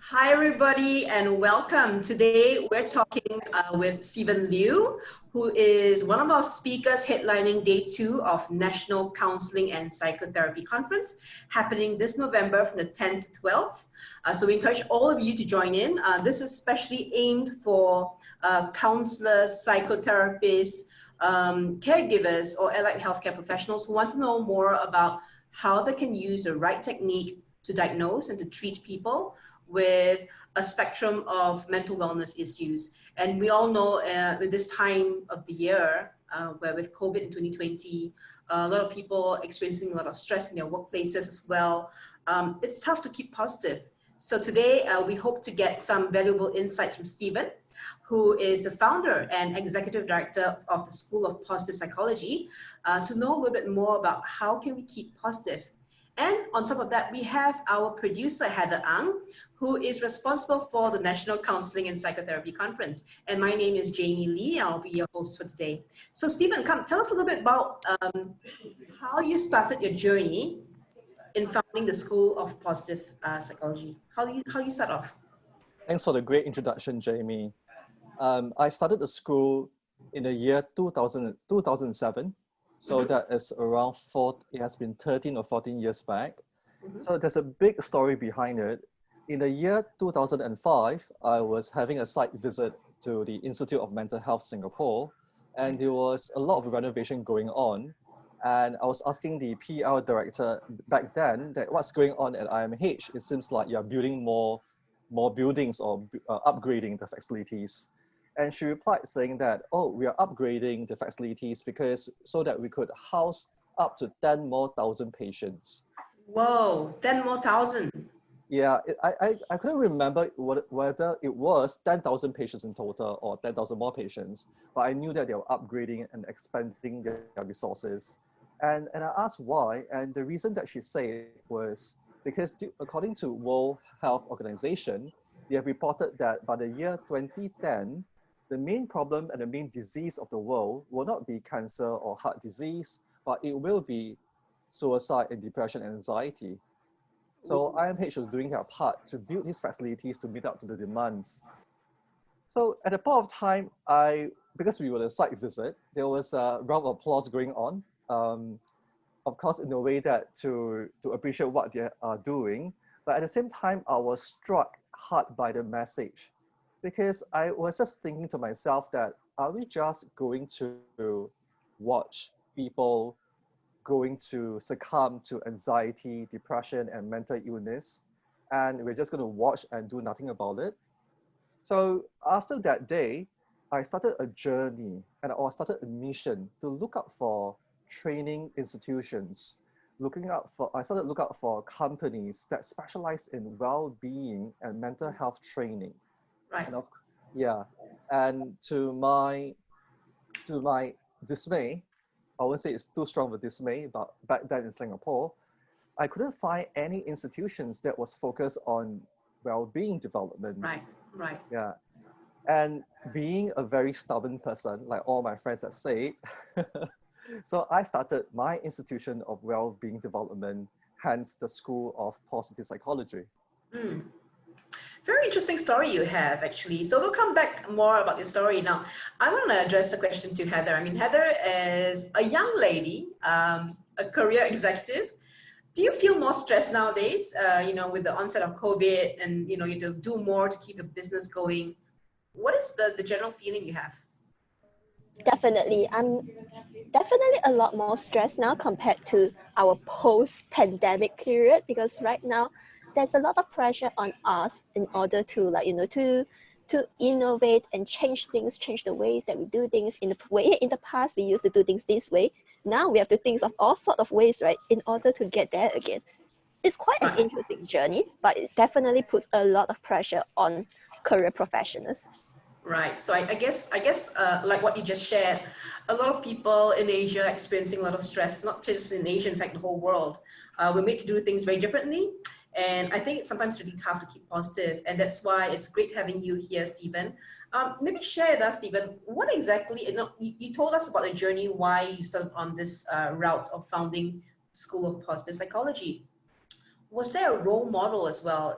Hi, everybody, and welcome. Today, we're talking with Stephen Lew, who is one of our speakers headlining Day 2 of National Counselling and Psychotherapy Conference, happening this November from the 10th to 12th. So we encourage all of you to join in. This is especially aimed for counselors, psychotherapists, caregivers, or allied healthcare professionals who want to know more about how they can use the right technique to diagnose and to treat people with a spectrum of mental wellness issues. And we all know with this time of the year, where with COVID in 2020, a lot of people experiencing a lot of stress in their workplaces as well. It's tough to keep positive. So today we hope to get some valuable insights from Stephen, who is the founder and executive director of the School of Positive Psychology, to know a little bit more about how can we keep positive. And on top of that, we have our producer, Heather Ang, who is responsible for the National Counselling and Psychotherapy Conference. And my name is Jamie Lee. I'll be your host for today. So Stephen, come tell us a little bit about how you started your journey in founding the School of Positive Psychology. How you start off? Thanks for the great introduction, Jamie. I started the school in the year 2007. So that is around it has been 13 or 14 years back. So there's a big story behind it. In the year 2005, I was having a site visit to the Institute of Mental Health Singapore, and there was a lot of renovation going on. And I was asking the PR director back then that what's going on at IMH. It seems like you're building more buildings or upgrading the facilities. And she replied saying that, oh, we are upgrading the facilities because so that we could house up to 10,000 more patients. Whoa, 10,000 more. Yeah, I couldn't remember whether it was 10,000 patients in total or 10,000 more patients, but I knew that they were upgrading and expanding their resources. And I asked why, and the reason that she said was because according to World Health Organization, they have reported that by the year 2010, the main problem and the main disease of the world will not be cancer or heart disease, but it will be suicide and depression and anxiety. So IMH was doing their part to build these facilities to meet up to the demands. So at the point of time, because we were a site visit, there was a round of applause going on. Of course, in a way that to appreciate what they are doing. But at the same time, I was struck hard by the message, because I was just thinking to myself that, are we just going to watch people going to succumb to anxiety, depression, and mental illness, and we're just going to watch and do nothing about it? So after that day, I started a journey and I started a mission to look out for training institutions, I started looking out for companies that specialize in well-being and mental health training. Right. And to my dismay, I won't say it's too strong of a dismay, but back then in Singapore, I couldn't find any institutions that was focused on well-being development. Right. Yeah. And being a very stubborn person, like all my friends have said, so I started my institution of well-being development, hence the School of Positive Psychology. Very interesting story you have, actually. So we'll come back more about your story now. I want to address the question to Heather. I mean, Heather is a young lady, a career executive. Do you feel more stressed nowadays, with the onset of COVID and, you have to do more to keep your business going? What is the general feeling you have? Definitely. I'm definitely a lot more stressed now compared to our post-pandemic period, because right now there's a lot of pressure on us in order to to innovate and change the ways that we do things. In the past, we used to do things this way. Now we have to think of all sorts of ways, right, in order to get there again. It's quite an interesting journey, but it definitely puts a lot of pressure on career professionals. Right. So I guess like what you just shared, a lot of people in Asia are experiencing a lot of stress, not just in Asia, in fact, the whole world. We're made to do things very differently. And I think it's sometimes really tough to keep positive. And that's why it's great having you here, Stephen. Maybe share with us, Stephen, what exactly, you told us about the journey, why you started on this route of founding School of Positive Psychology. was there a role model as well,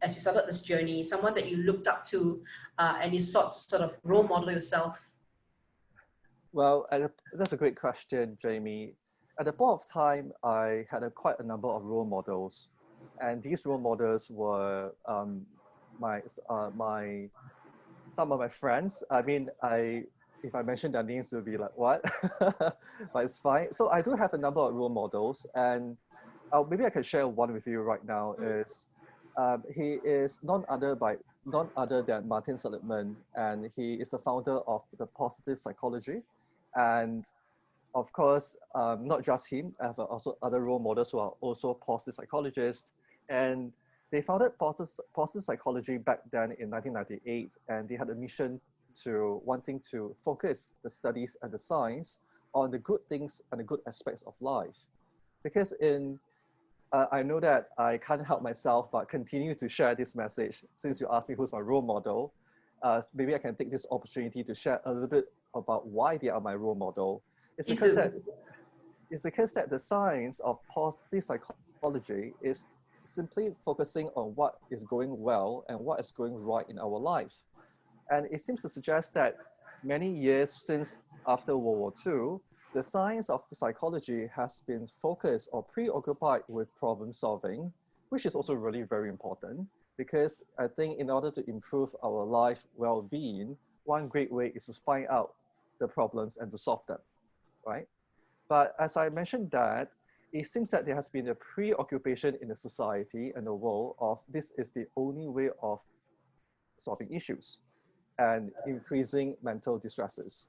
as you started this journey, someone that you looked up to and you sought to sort of role model yourself? Well, that's a great question, Jamie. At the point of time, I had quite a number of role models, and these role models were my my some of my friends. I mean, if I mention their names, it will be like what, but it's fine. So I do have a number of role models, and maybe I can share one with you right now. Is he is none other than Martin Seligman, and he is the founder of the positive psychology. And of course, not just him, I have also other role models who are also positive psychologists. And they founded positive psychology back then in 1998, and they had a mission to wanting to focus the studies and the science on the good things and the good aspects of life. Because I know that I can't help myself but continue to share this message. Since you asked me who's my role model, maybe I can take this opportunity to share a little bit about why they are my role model. It's because that the science of positive psychology is simply focusing on what is going well and what is going right in our life. And it seems to suggest that many years since after World War II, the science of psychology has been focused or preoccupied with problem solving, which is also really very important, because I think in order to improve our life well-being, one great way is to find out the problems and to solve them, right? But as I mentioned that, it seems that there has been a preoccupation in the society and the world of this is the only way of solving issues and increasing mental distresses.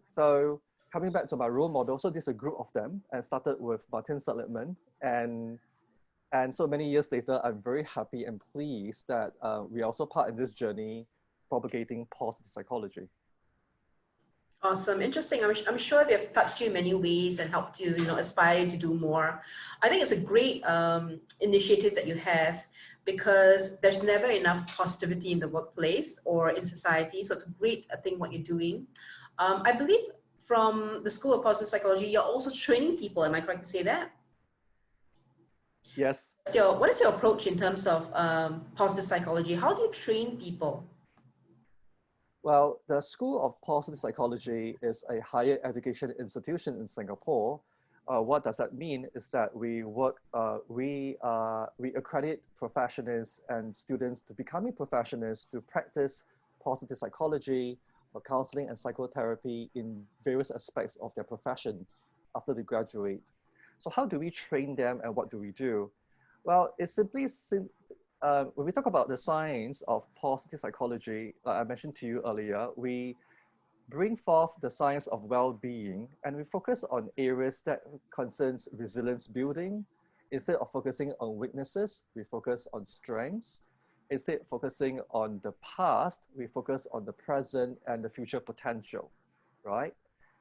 So coming back to my role model, so there's a group of them and started with Martin Seligman. And so many years later, I'm very happy and pleased that we are also part in this journey propagating positive psychology. Awesome, interesting. I'm sure they've touched you in many ways and helped you, aspire to do more. I think it's a great initiative that you have, because there's never enough positivity in the workplace or in society. So it's a great thing what you're doing. I believe from the School of Positive Psychology, you're also training people. Am I correct to say that? Yes. What is your approach in terms of positive psychology? How do you train people? Well, the School of Positive Psychology is a higher education institution in Singapore. What does that mean is that we accredit professionals and students to becoming professionals to practice positive psychology or counseling and psychotherapy in various aspects of their profession after they graduate. So how do we train them and what do we do? Well, it's simply when we talk about the science of positive psychology, like I mentioned to you earlier, we bring forth the science of well-being and we focus on areas that concerns resilience building. Instead of focusing on weaknesses, we focus on strengths. Instead of focusing on the past, we focus on the present and the future potential, right?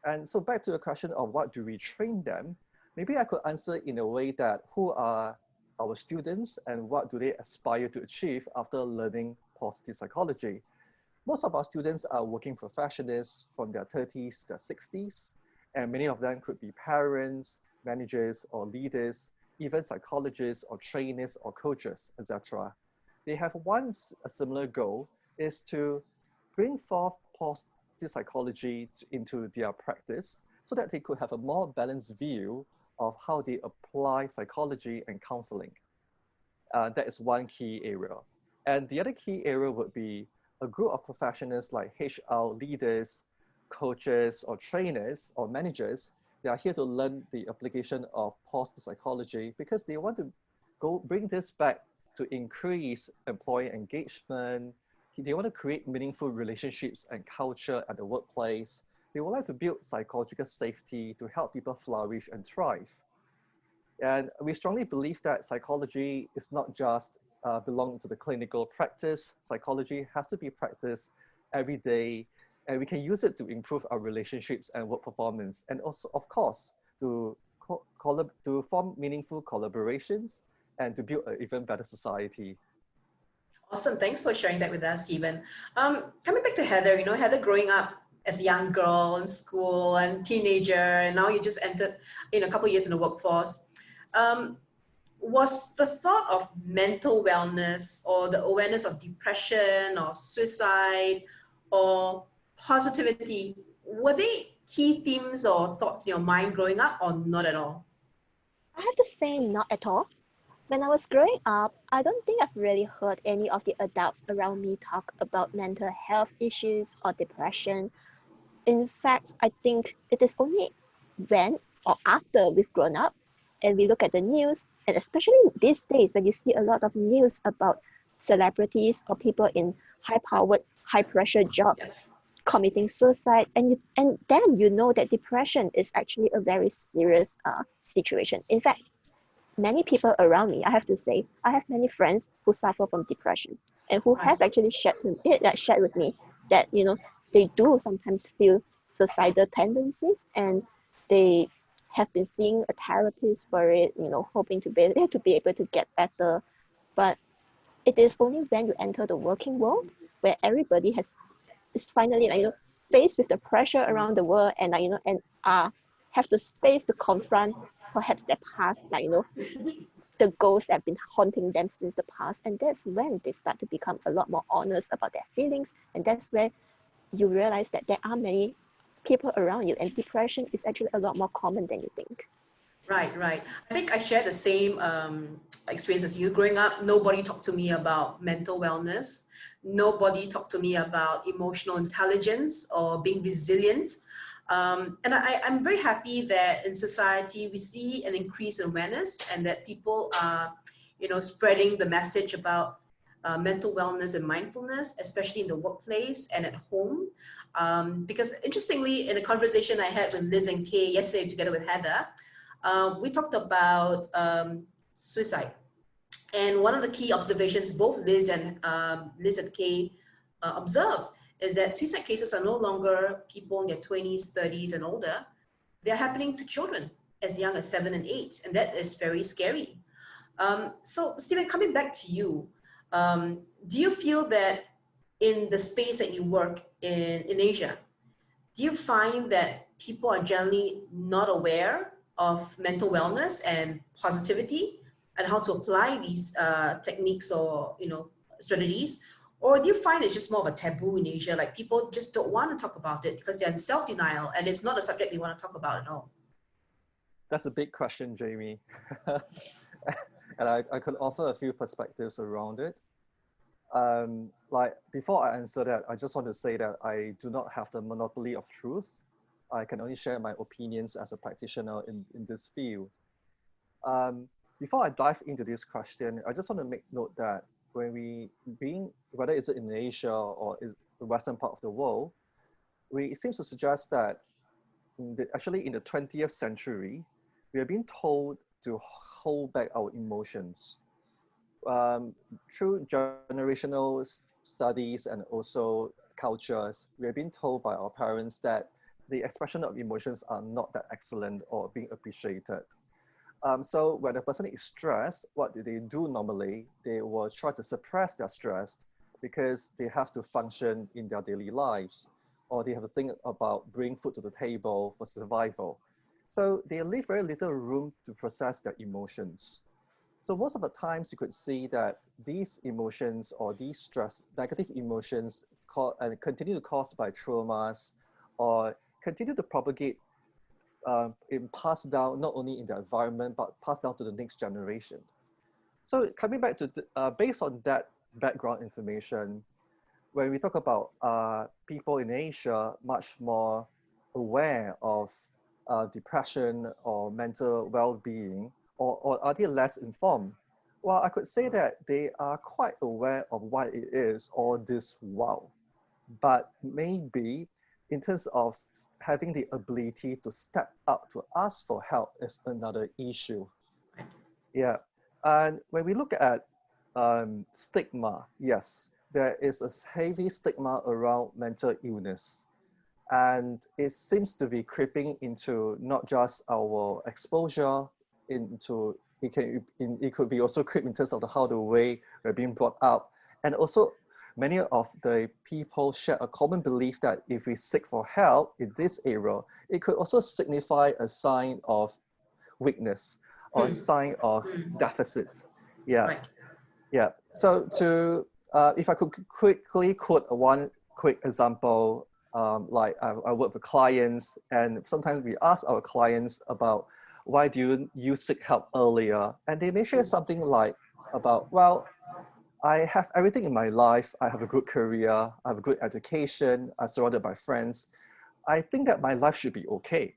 And so back to the question of what do we train them, maybe I could answer in a way that who are our students and what do they aspire to achieve after learning positive psychology. Most of our students are working professionals from their 30s to their 60s, and many of them could be parents, managers, or leaders, even psychologists or trainers or coaches, etc. They have a similar goal is to bring forth positive psychology into their practice so that they could have a more balanced view of how they apply psychology and counseling. That is one key area. And the other key area would be a group of professionals like HR leaders, coaches, or trainers, or managers. They are here to learn the application of positive psychology because they want to bring this back to increase employee engagement. They want to create meaningful relationships and culture at the workplace. They would like to build psychological safety to help people flourish and thrive. And we strongly believe that psychology is not just belong to the clinical practice. Psychology has to be practiced every day, and we can use it to improve our relationships and work performance, and also, of course, to form meaningful collaborations and to build an even better society. Awesome. Thanks for sharing that with us, Stephen. Coming back to Heather, Heather growing up as a young girl in school and teenager, and now you just entered in a couple of years in the workforce. was the thought of mental wellness or the awareness of depression or suicide or positivity, were they key themes or thoughts in your mind growing up or not at all? I have to say, not at all. When I was growing up, I don't think I've really heard any of the adults around me talk about mental health issues or depression. In fact, I think it is only when or after we've grown up and we look at the news, and especially these days when you see a lot of news about celebrities or people in high powered, high pressure jobs committing suicide, and then you know that depression is actually a very serious situation. In fact, many people around me, I have to say, I have many friends who suffer from depression and who Right. have actually shared with me that they do sometimes feel suicidal tendencies, and they have been seeing a therapist for it, hoping to be able to get better. But it is only when you enter the working world where everybody is finally faced with the pressure around the world, and have the space to confront perhaps their past, the ghosts that have been haunting them since the past. And that's when they start to become a lot more honest about their feelings. And that's where you realize that there are many people around you, and depression is actually a lot more common than you think. Right, right. I think I share the same experience as you. Growing up, nobody talked to me about mental wellness. Nobody talked to me about emotional intelligence or being resilient. And I'm very happy that in society we see an increase in awareness and that people are, spreading the message about mental wellness and mindfulness, especially in the workplace and at home. Because interestingly, in a conversation I had with Liz and Kay yesterday together with Heather, we talked about suicide. And one of the key observations both Liz and Kay observed is that suicide cases are no longer people in their 20s, 30s, and older. They're happening to children as young as 7 and 8, and that is very scary. So, Stephen, coming back to you, do you feel that in the space that you work in Asia, do you find that people are generally not aware of mental wellness and positivity and how to apply these techniques or strategies, or do you find it's just more of a taboo in Asia, like people just don't want to talk about it because they're in self-denial and it's not a subject they want to talk about at all? That's a big question, Jamie. And I could offer a few perspectives around it. Like before I answer that, I just want to say that I do not have the monopoly of truth. I can only share my opinions as a practitioner in this field. Before I dive into this question, I just want to make note that whether it's in Asia or is the Western part of the world, it seems to suggest that actually in the 20th century, we are being told to hold back our emotions. Through generational studies and also cultures, we have been told by our parents that the expression of emotions are not that excellent or being appreciated. So when a person is stressed, what do they do normally? They will try to suppress their stress because they have to function in their daily lives, or they have to think about bringing food to the table for survival. So they leave very little room to process their emotions. So most of the times you could see that these emotions or these negative emotions continue to cause by traumas or continue to propagate and pass down not only in the environment, but pass down to the next generation. So coming back to, based on that background information, when we talk about people in Asia much more aware of depression or mental well-being, or are they less informed? Well, I could say that they are quite aware of what it is, all this wow. But maybe in terms of having the ability to step up to ask for help is another issue. Yeah. And when we look at stigma, yes, there is a heavy stigma around mental illness. And it seems to be creeping into not just our exposure into, it could be also creep in terms of how the way we're being brought up. And also many of the people share a common belief that if we seek for help in this area, it could also signify a sign of weakness. or a sign of deficit. Yeah, Right. yeah. So if I could quickly quote one quick example, like I work with clients, and sometimes we ask our clients about why do you seek help earlier, and they may share something like about, well, I have everything in my life. I have a good career. I have a good education. I'm surrounded by friends. I think that my life should be okay.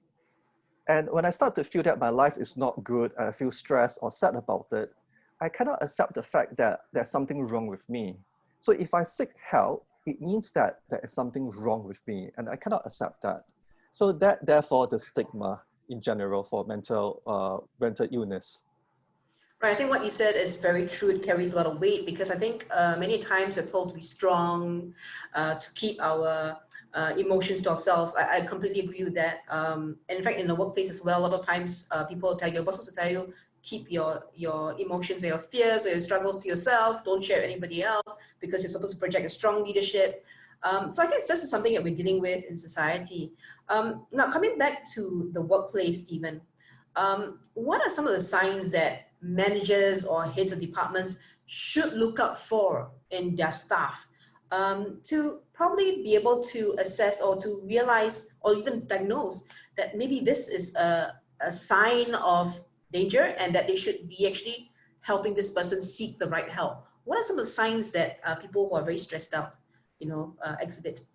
And when I start to feel that my life is not good, and I feel stressed or sad about it, I cannot accept the fact that there's something wrong with me. So if I seek help, it means that there is something wrong with me, and I cannot accept that. So that, therefore, the stigma in general for mental illness. Right. I think what you said is very true. It carries a lot of weight because I think many times we're told to be strong, to keep our emotions to ourselves. I completely agree with that. And in fact, in the workplace as well, a lot of times people tell your bosses will tell you, keep your emotions or your fears or your struggles to yourself. Don't share with anybody else because you're supposed to project a strong leadership. So I guess this is something that we're dealing with in society. Now, coming back to the workplace, Stephen, what are some of the signs that managers or heads of departments should look out for in their staff to probably be able to assess or to realize or even diagnose that maybe this is a sign of danger and that they should be actually helping this person seek the right help? What are some of the signs that people who are very stressed out, exhibit?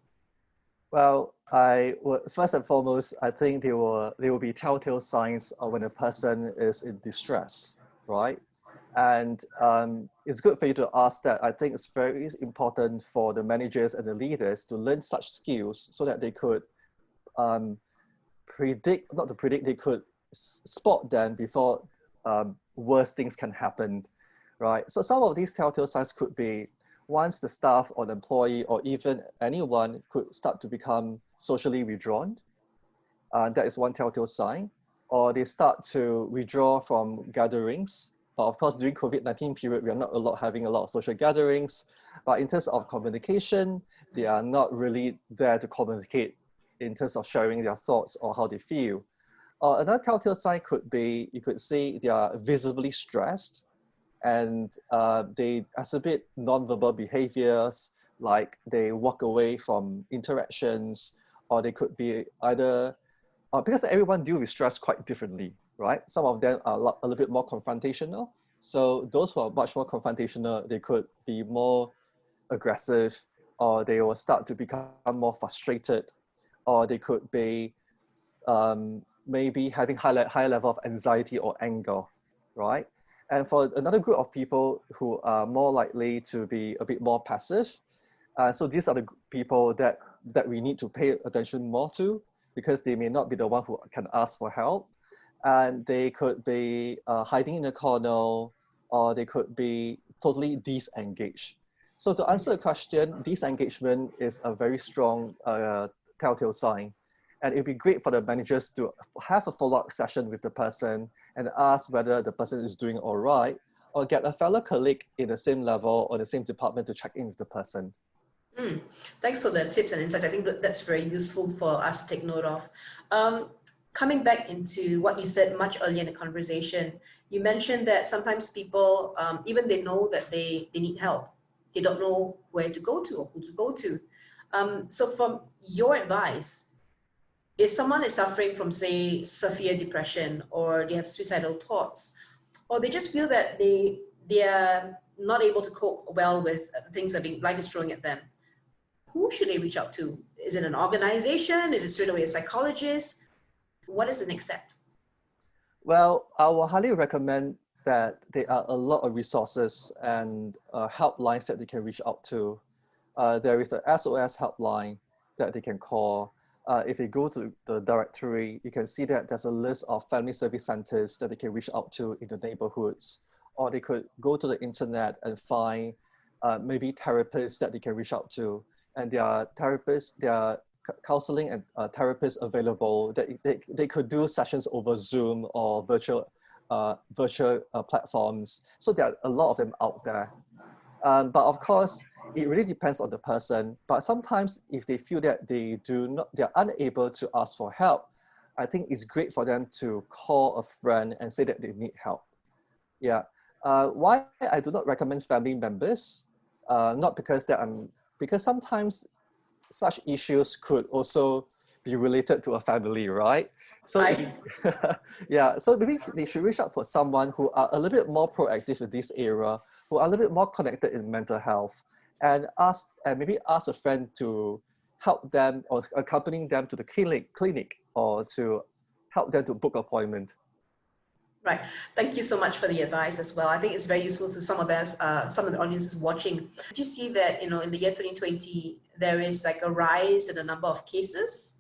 Well, I would first and foremost, I think there will be telltale signs of when a person is in distress, right? And it's good for you to ask that. I think it's very important for the managers and the leaders to learn such skills so that they could not to predict, they could spot them before worse things can happen, right? So some of these telltale signs could be once the staff or the employee or even anyone could start to become socially withdrawn. That is one telltale sign. Or they start to withdraw from gatherings. But of course, during COVID-19 period, we are not having a lot of social gatherings. But in terms of communication, they are not really there to communicate in terms of sharing their thoughts or how they feel. Another telltale sign could be, you could see they are visibly stressed, and they exhibit nonverbal behaviors, like they walk away from interactions, or they could be either, because everyone deals with stress quite differently, right? Some of them are a little bit more confrontational. So those who are much more confrontational, they could be more aggressive, or they will start to become more frustrated, or they could be maybe having high level of anxiety or anger, right? And for another group of people who are more likely to be a bit more passive, so these are the people that we need to pay attention more to, because they may not be the one who can ask for help. And they could be hiding in a corner, or they could be totally disengaged. So to answer the question, disengagement is a very strong telltale sign. And it'd be great for the managers to have a follow-up session with the person and ask whether the person is doing all right, or get a fellow colleague in the same level or the same department to check in with the person. Thanks for the tips and insights. I think that's very useful for us to take note of. Coming back into what you said much earlier in the conversation, you mentioned that sometimes people, even they know that they need help, they don't know where to go to or who to go to. So from your advice, if someone is suffering from, say, severe depression, or they have suicidal thoughts, or they just feel that they are not able to cope well with things that life is throwing at them, who should they reach out to? Is it an organization? Is it straight away a psychologist? What is the next step? Well, I will highly recommend that there are a lot of resources and helplines that they can reach out to. There is a SOS helpline that they can call. If you go to the directory, you can see that there's a list of family service centers that they can reach out to in the neighborhoods. Or they could go to the internet and find maybe therapists that they can reach out to. And there are therapists, there are counseling and therapists available that they could do sessions over Zoom or virtual platforms. So there are a lot of them out there. But of course, it really depends on the person. But sometimes if they feel that they're unable to ask for help, I think it's great for them to call a friend and say that they need help. Yeah. Why I do not recommend family members? Not because because sometimes such issues could also be related to a family, right? So if Right. yeah, so maybe they should reach out for someone who are a little bit more proactive in this area, who are a little bit more connected in mental health, and maybe ask a friend to help them or accompanying them to the clinic or to help them to book appointment. Right. Thank you so much for the advice as well. I think it's very useful to some of us, some of the audiences watching. Did you see that, in the year 2020, there is like a rise in the number of cases?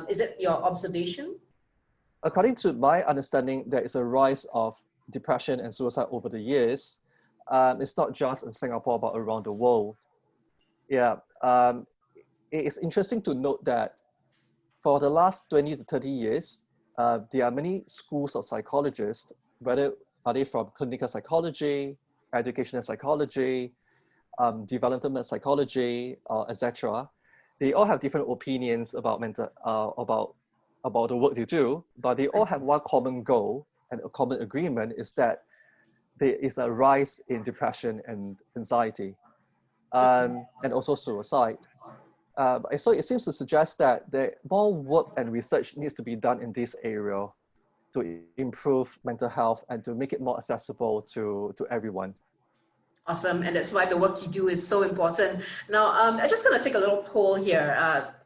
Is it your observation? According to my understanding, there is a rise of depression and suicide over the years. It's not just in Singapore, but around the world. Yeah, it is interesting to note that for the last 20 to 30 years, there are many schools of psychologists, whether are they from clinical psychology, educational psychology, developmental psychology, etc. They all have different opinions about about the work they do, but they all have one common goal and a common agreement is that there is a rise in depression and anxiety, and also suicide. So it seems to suggest that more work and research needs to be done in this area to improve mental health and to make it more accessible to everyone. Awesome. And that's why the work you do is so important. Now, I'm just going to take a little poll here.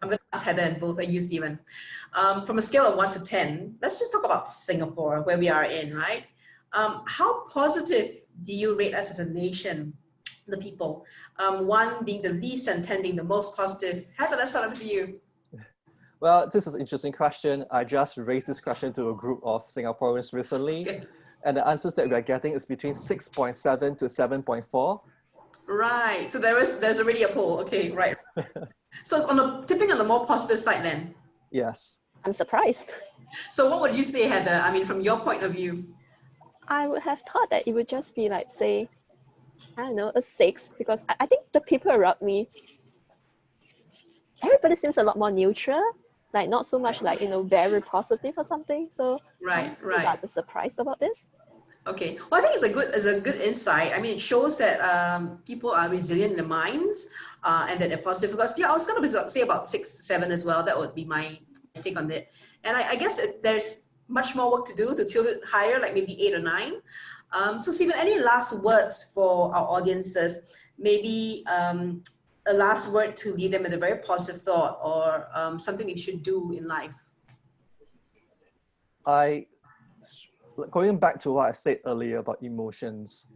I'm going to ask Heather and both of you, Stephen. From a scale of 1 to 10, let's just talk about Singapore, where we are in, right? How positive do you rate us as a nation, the people? 1 being the least and 10 being the most positive. Heather, let's start with you. Well, this is an interesting question. I just raised this question to a group of Singaporeans recently. Okay. And the answers that we're getting is between 6.7 to 7.4. Right. So there's already a poll. Okay, right. So it's tipping on the more positive side then. Yes. I'm surprised. So what would you say, Heather? I mean, from your point of view. I would have thought that it would just be like, say, I don't know, a 6, because I think the people around me, everybody seems a lot more neutral, like not so much like, very positive or something. So Right. I'm rather surprised about this. Okay. Well, I think it's a good insight. I mean, it shows that people are resilient in their minds and that they're positive. Because yeah, I was going to say about 6, 7 as well. That would be my take on it. And I guess there's much more work to do to tilt it higher, like maybe 8 or 9. So Stephen, any last words for our audiences? Maybe a last word to leave them with a very positive thought or something they should do in life. Going back to what I said earlier about emotions,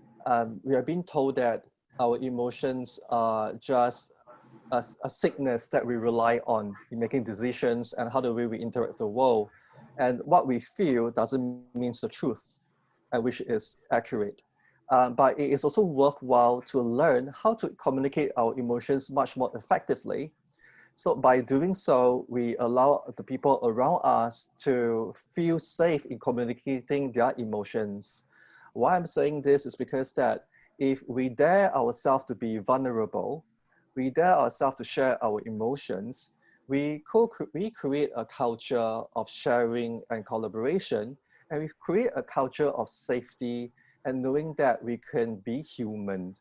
we are being told that our emotions are just a sickness that we rely on in making decisions and how the way we interact with the world. And what we feel doesn't mean the truth, which is accurate. But it is also worthwhile to learn how to communicate our emotions much more effectively. So by doing so, we allow the people around us to feel safe in communicating their emotions. Why I'm saying this is because that if we dare ourselves to be vulnerable, we dare ourselves to share our emotions, we create a culture of sharing and collaboration, and we create a culture of safety and knowing that we can be human.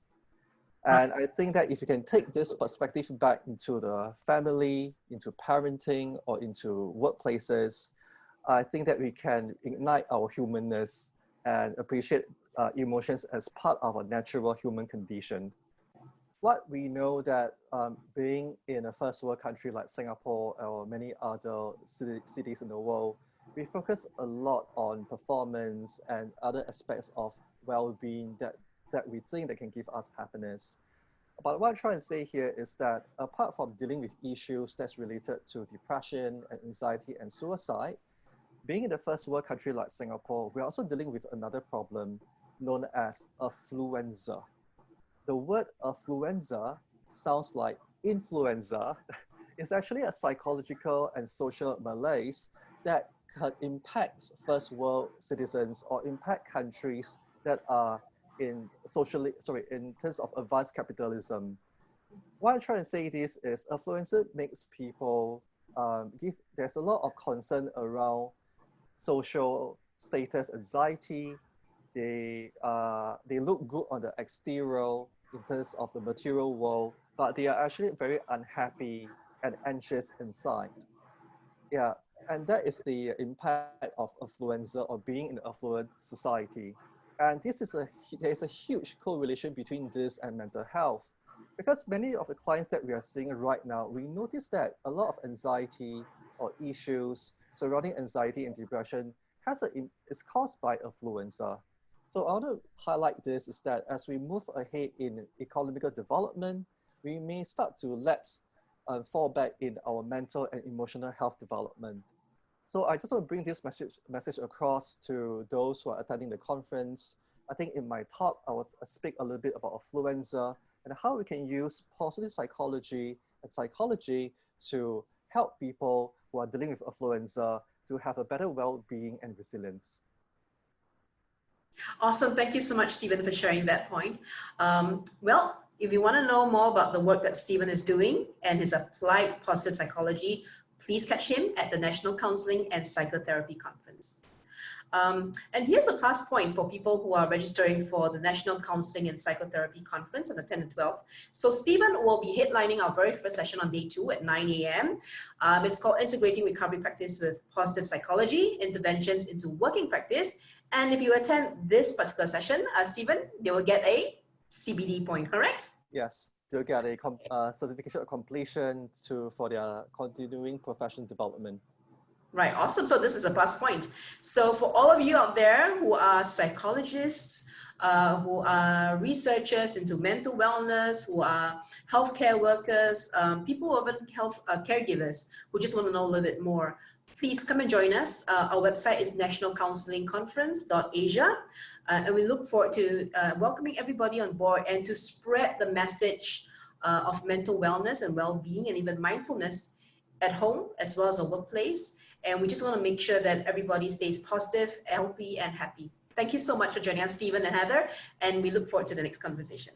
And I think that if you can take this perspective back into the family, into parenting, or into workplaces, I think that we can ignite our humanness and appreciate emotions as part of a natural human condition. What we know that being in a first world country like Singapore or many other cities in the world, we focus a lot on performance and other aspects of well-being that we think that can give us happiness. But what I'm trying to say here is that apart from dealing with issues that's related to depression and anxiety and suicide, being in the first world country like Singapore, we're also dealing with another problem known as affluenza. The word affluenza sounds like influenza. It's actually a psychological and social malaise that can impact first world citizens or impact countries that are in terms of advanced capitalism. What I'm trying to say this is affluenza makes people there's a lot of concern around social status anxiety. They look good on the exterior in terms of the material world, but they are actually very unhappy and anxious inside. Yeah, and that is the impact of affluenza or being in an affluent society. And there is a huge correlation between this and mental health. Because many of the clients that we are seeing right now, we notice that a lot of anxiety or issues surrounding anxiety and depression is caused by affluenza. So I want to highlight this is that as we move ahead in economical development, we may start to let fall back in our mental and emotional health development. So I just want to bring this message across to those who are attending the conference. I think in my talk, I will speak a little bit about affluenza and how we can use positive psychology and psychology to help people who are dealing with affluenza to have a better well-being and resilience. Awesome. Thank you so much, Stephen, for sharing that point. Well, if you want to know more about the work that Stephen is doing and his applied positive psychology, please catch him at the National Counselling and Psychotherapy Conference. And here's a plus point for people who are registering for the National Counselling and Psychotherapy Conference on the 10th and 12th. So Stephen will be headlining our very first session on day 2 at 9 a.m. It's called Integrating Recovery Practice with Positive Psychology, Interventions into Working Practice. And if you attend this particular session, Stephen, they will get a CBD point, correct? Yes, they'll get a certification of completion for their continuing professional development. Right, awesome. So this is a plus point. So for all of you out there who are psychologists, who are researchers into mental wellness, who are healthcare workers, people who are even health caregivers who just want to know a little bit more, please come and join us. Our website is nationalcounselingconference.asia, and we look forward to welcoming everybody on board and to spread the message of mental wellness and well-being and even mindfulness at home as well as the workplace. And we just want to make sure that everybody stays positive, healthy, and happy. Thank you so much for joining us, Stephen and Heather, and we look forward to the next conversation.